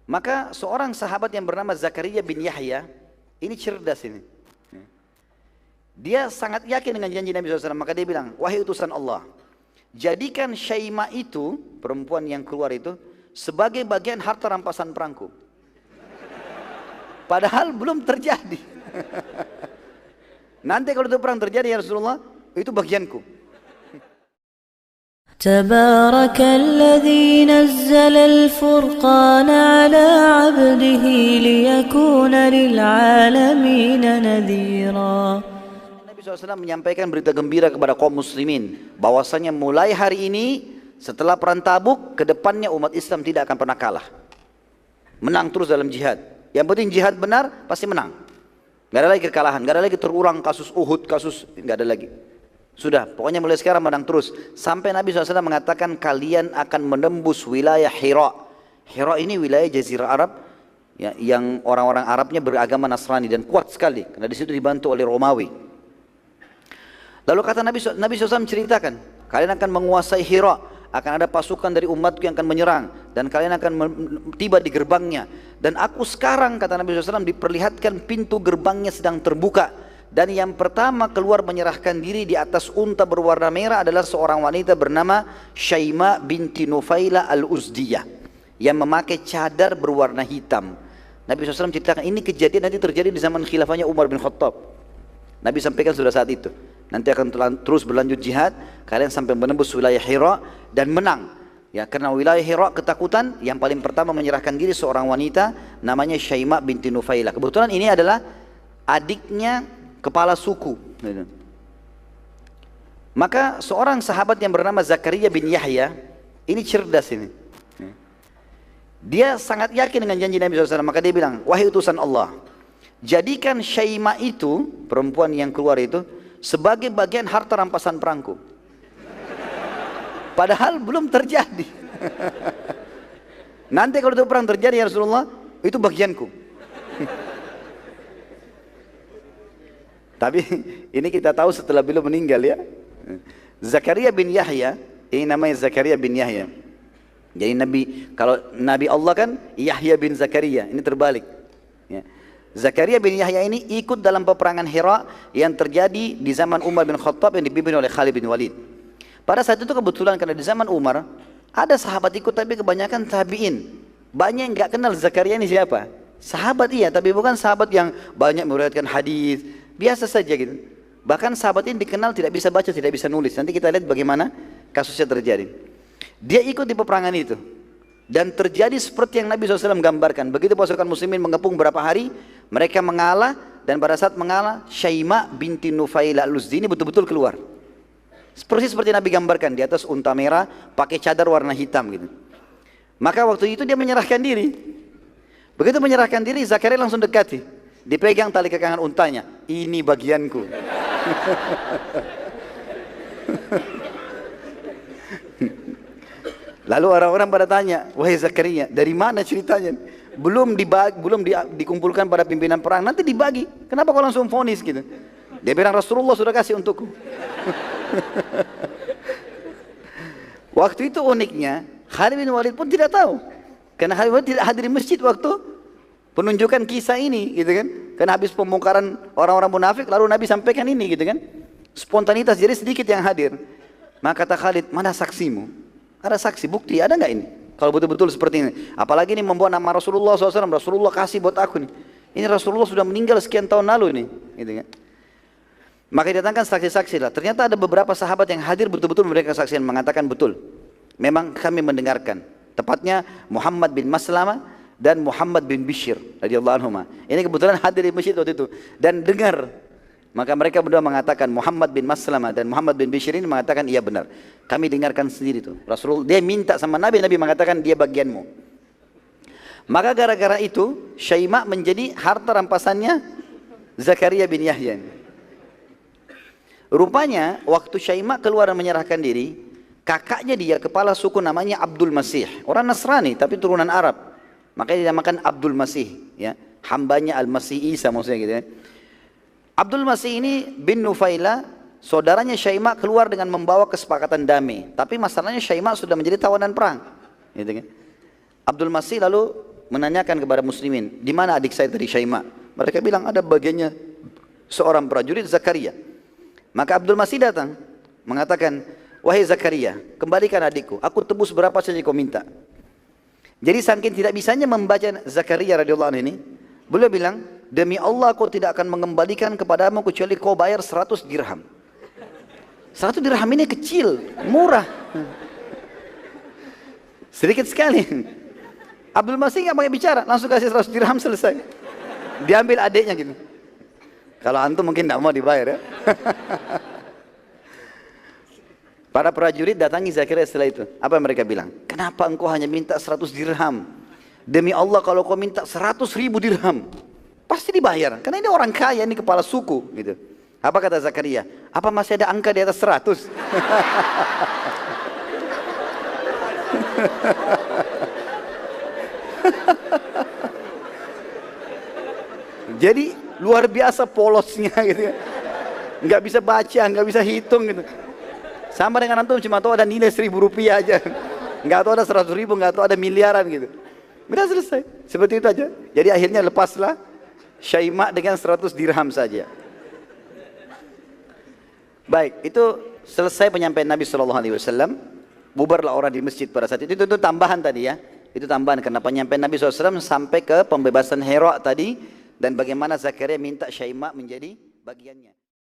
Maka seorang sahabat yang bernama Zakaria bin Yahya, ini cerdas ini. Dia sangat yakin dengan janji Nabi SAW, maka dia bilang, wahai utusan Allah, jadikan Syaimah itu, perempuan yang keluar itu, sebagai bagian harta rampasan perangku. Padahal belum terjadi. Nanti kalau itu perang terjadi ya Rasulullah, itu bagianku. تبارك الذي نزل الفرقان على عبده ليكون للعالمين نذيرا. Nabi SAW menyampaikan berita gembira kepada kaum muslimin bahwasanya mulai hari ini setelah perang Tabuk, ke depannya umat Islam tidak akan pernah kalah. Menang terus dalam jihad. Yang penting jihad benar pasti menang. Gak ada lagi kekalahan, gak ada lagi terulang kasus Uhud, gak ada lagi. Sudah, pokoknya mulai sekarang menang terus. Sampai Nabi SAW mengatakan kalian akan menembus wilayah Hira. Hira ini wilayah Jazirah Arab ya, yang orang-orang Arabnya beragama Nasrani dan kuat sekali karena di situ dibantu oleh Romawi. Lalu kata Nabi SAW menceritakan, kalian akan menguasai Hira, akan ada pasukan dari umatku yang akan menyerang dan kalian akan tiba di gerbangnya. Dan aku sekarang, kata Nabi SAW, diperlihatkan pintu gerbangnya sedang terbuka. Dan yang pertama keluar menyerahkan diri di atas unta berwarna merah adalah seorang wanita bernama Syaimah binti Nufailah al-Uzdiyah yang memakai cadar berwarna hitam. Nabi SAW ceritakan ini kejadian nanti terjadi di zaman khilafahnya Umar bin Khattab. Nabi sampaikan sudah saat itu. Nanti akan terus berlanjut jihad, kalian sampai menembus wilayah Hira dan menang. Ya, karena wilayah Hira ketakutan, yang paling pertama menyerahkan diri seorang wanita namanya Syaimah binti Nufailah. Kebetulan ini adalah adiknya kepala suku. Maka seorang sahabat yang bernama Zakaria bin Yahya, ini cerdas ini. Dia sangat yakin dengan janji Nabi SAW, maka dia bilang, wahai utusan Allah, jadikan Syaimah itu, perempuan yang keluar itu, sebagai bagian harta rampasan perangku. Padahal belum terjadi. Nanti kalau itu perang terjadi ya Rasulullah, itu bagianku. Tapi ini kita tahu setelah beliau meninggal ya. Zakaria bin Yahya, ini namanya Zakaria bin Yahya. Jadi kalau Nabi Allah kan Yahya bin Zakaria, ini terbalik. Ya. Zakaria bin Yahya ini ikut dalam peperangan Hira yang terjadi di zaman Umar bin Khattab yang dipimpin oleh Khalid bin Walid. Pada saat itu kebetulan karena di zaman Umar ada sahabat ikut tapi kebanyakan tabi'in. Banyak yang nggak kenal Zakaria ini siapa. Sahabat iya, tapi bukan sahabat yang banyak meriwayatkan hadis. Biasa saja gitu. Bahkan sahabat ini dikenal tidak bisa baca, tidak bisa nulis. Nanti kita lihat bagaimana kasusnya terjadi. Dia ikut di peperangan itu. Dan terjadi seperti yang Nabi SAW gambarkan. Begitu pasukan muslimin mengepung berapa hari, mereka mengalah. Dan pada saat mengalah, Syaimah binti Nufailah al-Uzdiyah ini betul-betul keluar. Persis seperti Nabi gambarkan, di atas unta merah, pakai cadar warna hitam gitu. Maka waktu itu dia menyerahkan diri. Begitu menyerahkan diri, Zakaria langsung dekati. Dipegang tali kekangan untanya, ini bagianku. Lalu orang-orang pada tanya, wahai Zakaria, dari mana ceritanya? Belum dikumpulkan pada pimpinan perang, nanti dibagi. Kenapa kau langsung vonis gitu? Dia bilang Rasulullah sudah kasih untukku. Waktu itu uniknya, Khalid bin Walid pun tidak tahu. Karena Khalid bin Walid tidak hadir di masjid waktu penunjukan kisah ini, gitu kan? Karena habis pembongkaran orang-orang munafik, lalu Nabi sampaikan ini, gitu kan? Spontanitas, jadi sedikit yang hadir. Maka kata Khalid, mana saksimu? Ada saksi, bukti, ada nggak ini? Kalau betul-betul seperti ini. Apalagi ini membawa nama Rasulullah SAW, Rasulullah kasih buat aku nih. Ini Rasulullah sudah meninggal sekian tahun lalu ini, gitu kan? Maka didatangkan saksi-saksi lah. Ternyata ada beberapa sahabat yang hadir betul-betul memberikan kesaksian, mengatakan betul. Memang kami mendengarkan. Tepatnya Muhammad bin Maslamah dan Muhammad bin Bishr radhiyallahu anhuma. Ini kebetulan hadir di masjid waktu itu dan dengar. Maka mereka berdua mengatakan, Muhammad bin Maslamah dan Muhammad bin Bishr ini mengatakan iya benar. Kami dengarkan sendiri itu. Rasulullah dia minta sama Nabi, Nabi mengatakan dia bagianmu. Maka gara-gara itu Syaimah menjadi harta rampasannya Zakaria bin Yahya. Rupanya waktu Syaimah keluar dan menyerahkan diri, kakaknya dia kepala suku namanya Abdul Masih, orang Nasrani tapi turunan Arab. Makanya dinamakan Abdul Masih, ya, hambanya Al-Masih Isa maksudnya gitu ya. Abdul Masih ini bin Nufailah, saudaranya Syaimah keluar dengan membawa kesepakatan damai. Tapi masalahnya Syaimah sudah menjadi tawanan perang, gitu kan. Abdul Masih lalu menanyakan kepada muslimin, di mana adik saya tadi Syaima? Mereka bilang ada bagiannya seorang prajurit Zakaria. Maka Abdul Masih datang mengatakan, wahai Zakaria, kembalikan adikku, aku tebus berapa saja kau minta. Jadi saking tidak bisanya membaca Zakaria radhiyallahu anhu ini, beliau bilang, demi Allah kau tidak akan mengembalikan kepadamu kecuali kau bayar 100 dirham. 100 dirham ini kecil, murah. Sedikit sekali. Abdul Masih nggak pakai bicara, langsung kasih 100 dirham, selesai. Diambil adiknya gitu. Kalau antum mungkin nggak mau dibayar ya. Para prajurit datangi Zakaria setelah itu. Apa yang mereka bilang? Kenapa engkau hanya minta 100 dirham? Demi Allah kalau kau minta 100.000 dirham, pasti dibayar. Karena ini orang kaya, ini kepala suku. Gitu. Apa kata Zakaria? Apa masih ada angka di atas 100? Jadi luar biasa polosnya gitu ya. Nggak bisa baca, nggak bisa hitung gitu. Sama dengan antum cuma tahu ada nilai 1.000 rupiah aja. Nggak tahu ada 100.000, nggak tahu ada miliaran gitu. Udah selesai. Seperti itu aja. Jadi akhirnya lepaslah Syaima dengan 100 dirham saja. Baik, itu selesai penyampaian Nabi SAW. Bubarlah orang di masjid pada saat itu. Itu tambahan tadi ya. Itu tambahan karena penyampaian Nabi SAW sampai ke pembebasan Hira tadi. Dan bagaimana Zakaria minta Syaima menjadi bagiannya.